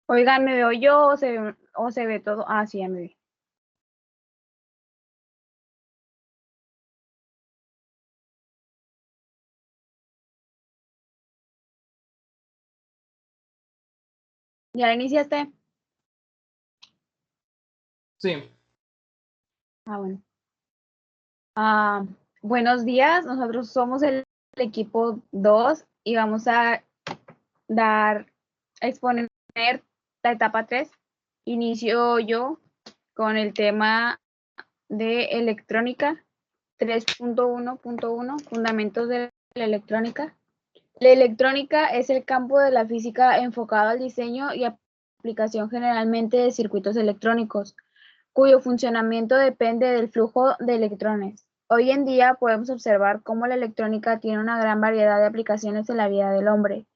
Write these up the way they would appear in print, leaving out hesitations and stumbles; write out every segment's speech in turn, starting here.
Oigan, ¿me veo yo o se ve todo? Ah, sí, ya me vi. ¿Ya la iniciaste? Sí. Ah, bueno. Ah, buenos días, nosotros somos el equipo 2 y vamos a exponer la etapa 3. Inicio yo con el tema de electrónica 3.1.1, fundamentos de la electrónica. La electrónica es el campo de la física enfocado al diseño y aplicación generalmente de circuitos electrónicos, cuyo funcionamiento depende del flujo de electrones. Hoy en día podemos observar cómo la electrónica tiene una gran variedad de aplicaciones en la vida del hombre.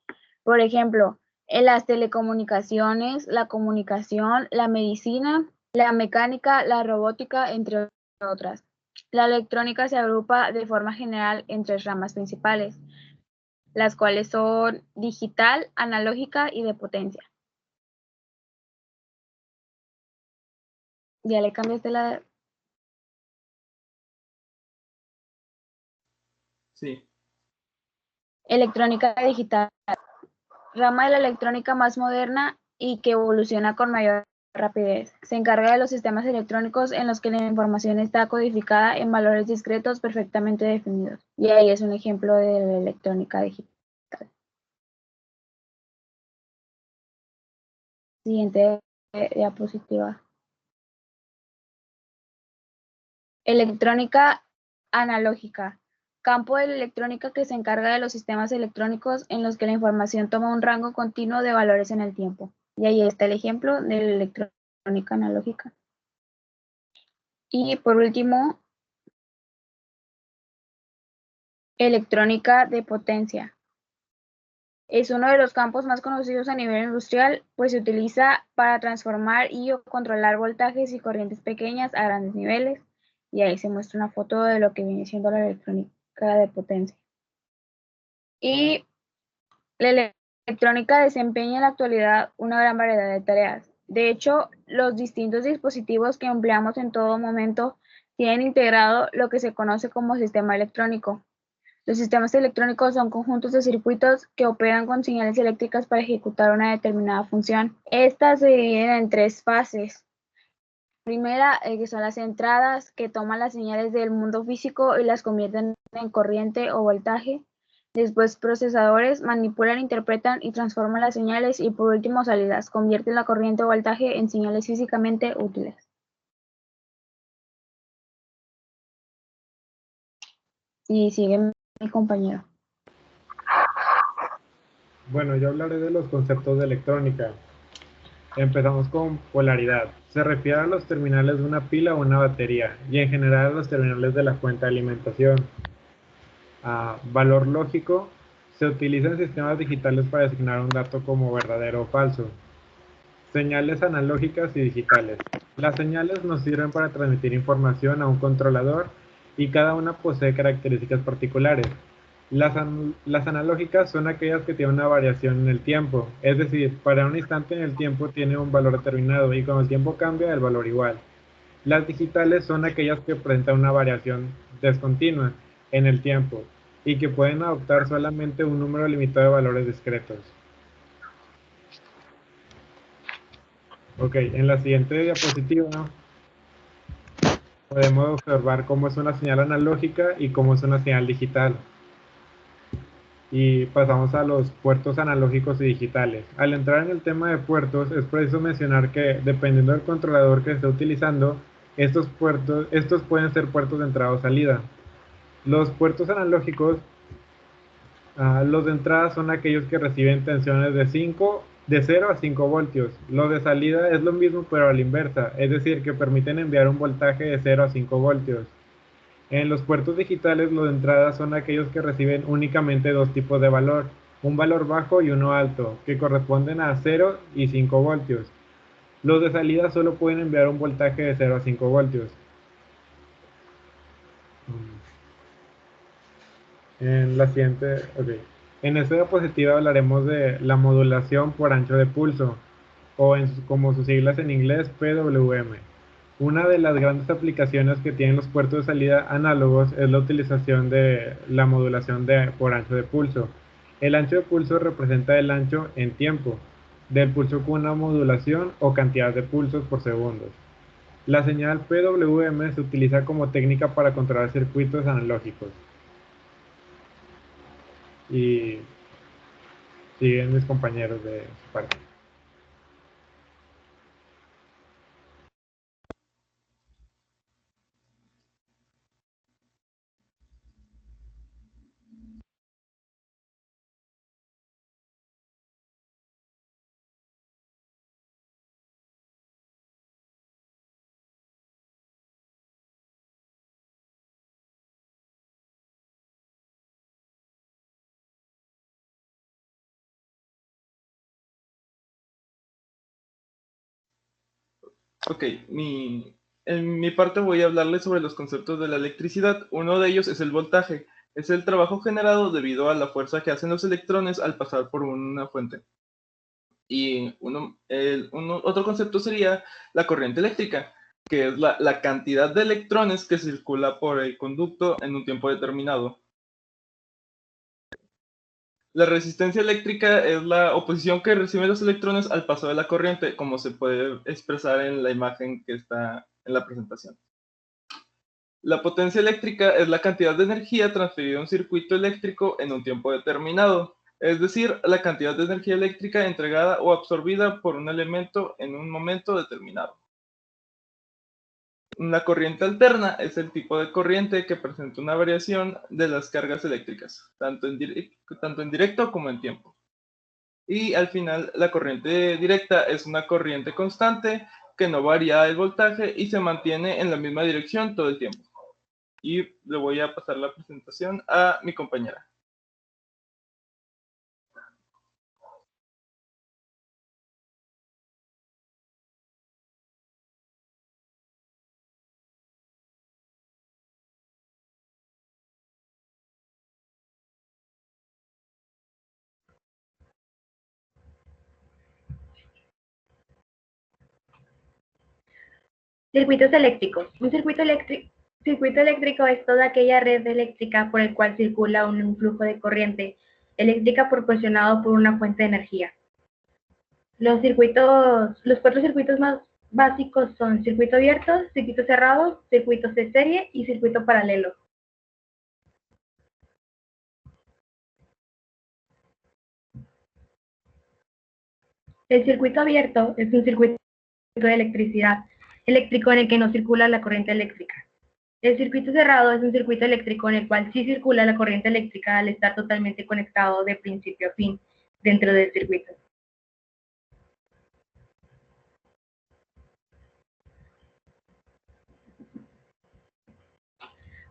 Por ejemplo, en las telecomunicaciones, la comunicación, la medicina, la mecánica, la robótica, entre otras. La electrónica se agrupa de forma general en tres ramas principales, las cuales son digital, analógica y de potencia. Ya le cambiaste la Sí. electrónica digital, rama de la electrónica más moderna y que evoluciona con mayor rapidez. Se encarga de los sistemas electrónicos en los que la información está codificada en valores discretos perfectamente definidos. Y ahí es un ejemplo de la electrónica digital. Siguiente diapositiva. Electrónica analógica. Campo de la electrónica que se encarga de los sistemas electrónicos en los que la información toma un rango continuo de valores en el tiempo. Y ahí está el ejemplo de la electrónica analógica. Y por último, electrónica de potencia. Es uno de los campos más conocidos a nivel industrial, pues se utiliza para transformar y o controlar voltajes y corrientes pequeñas a grandes niveles. Y ahí se muestra una foto de lo que viene siendo la electrónica de potencia. Y la electrónica desempeña en la actualidad una gran variedad de tareas. De hecho, los distintos dispositivos que empleamos en todo momento tienen integrado lo que se conoce como sistema electrónico. Los sistemas electrónicos son conjuntos de circuitos que operan con señales eléctricas para ejecutar una determinada función. Estas se dividen en tres fases. Primera, que son las entradas, que toman las señales del mundo físico y las convierten en corriente o voltaje. Después, procesadores manipulan, interpretan y transforman las señales. Y por último, salidas, convierten la corriente o voltaje en señales físicamente útiles. Y sigue mi compañero. Bueno, yo hablaré de los conceptos de electrónica. Empezamos con polaridad. Se refiere a los terminales de una pila o una batería y en general a los terminales de la fuente de alimentación. Valor lógico. Se utiliza en sistemas digitales para designar un dato como verdadero o falso. Señales analógicas y digitales. Las señales nos sirven para transmitir información a un controlador y cada una posee características particulares. Las analógicas son aquellas que tienen una variación en el tiempo, es decir, para un instante en el tiempo tiene un valor determinado y cuando el tiempo cambia el valor igual. Las digitales son aquellas que presentan una variación descontinua en el tiempo y que pueden adoptar solamente un número limitado de valores discretos. Ok, en la siguiente diapositiva podemos observar cómo es una señal analógica y cómo es una señal digital. Y pasamos a los puertos analógicos y digitales. Al entrar en el tema de puertos, es preciso mencionar que dependiendo del controlador que esté utilizando, estos pueden ser puertos de entrada o salida. Los puertos analógicos, los de entrada son aquellos que reciben tensiones de 0 a 5 voltios. Los de salida es lo mismo pero a la inversa, es decir, que permiten enviar un voltaje de 0 a 5 voltios. En los puertos digitales, los de entrada son aquellos que reciben únicamente dos tipos de valor, un valor bajo y uno alto, que corresponden a 0 y 5 voltios. Los de salida solo pueden enviar un voltaje de 0 a 5 voltios. En la siguiente, ok. En esta diapositiva hablaremos de la modulación por ancho de pulso. o como sus siglas en inglés, PWM. Una de las grandes aplicaciones que tienen los puertos de salida análogos es la utilización de la modulación por ancho de pulso. El ancho de pulso representa el ancho en tiempo del pulso con una modulación o cantidad de pulsos por segundo. La señal PWM se utiliza como técnica para controlar circuitos analógicos. Y siguen mis compañeros de su parte. Ok, en mi parte voy a hablarles sobre los conceptos de la electricidad. Uno de ellos es el voltaje. Es el trabajo generado debido a la fuerza que hacen los electrones al pasar por una fuente. Y otro concepto sería la corriente eléctrica, que es la cantidad de electrones que circula por el conducto en un tiempo determinado. La resistencia eléctrica es la oposición que reciben los electrones al paso de la corriente, como se puede expresar en la imagen que está en la presentación. La potencia eléctrica es la cantidad de energía transferida a un circuito eléctrico en un tiempo determinado, es decir, la cantidad de energía eléctrica entregada o absorbida por un elemento en un momento determinado. Una corriente alterna es el tipo de corriente que presenta una variación de las cargas eléctricas, tanto en directo como en tiempo. Y al final, la corriente directa es una corriente constante que no varía el voltaje y se mantiene en la misma dirección todo el tiempo. Y le voy a pasar la presentación a mi compañera. Circuitos eléctricos. Circuito eléctrico es toda aquella red eléctrica por el cual circula un flujo de corriente eléctrica proporcionado por una fuente de energía. Los cuatro circuitos más básicos son circuito abierto, circuito cerrado, circuitos de serie y circuito paralelo. El circuito abierto es un circuito de electricidad eléctrico en el que no circula la corriente eléctrica. El circuito cerrado es un circuito eléctrico en el cual sí circula la corriente eléctrica al estar totalmente conectado de principio a fin dentro del circuito.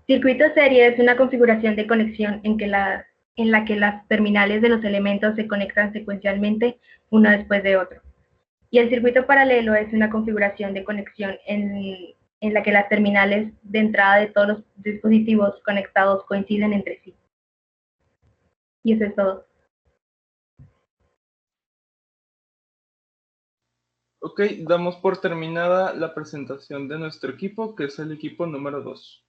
Circuito serie es una configuración de conexión en la que las terminales de los elementos se conectan secuencialmente uno después de otro. Y el circuito paralelo es una configuración de conexión en la que las terminales de entrada de todos los dispositivos conectados coinciden entre sí. Y eso es todo. Ok, damos por terminada la presentación de nuestro equipo, que es el equipo número 2.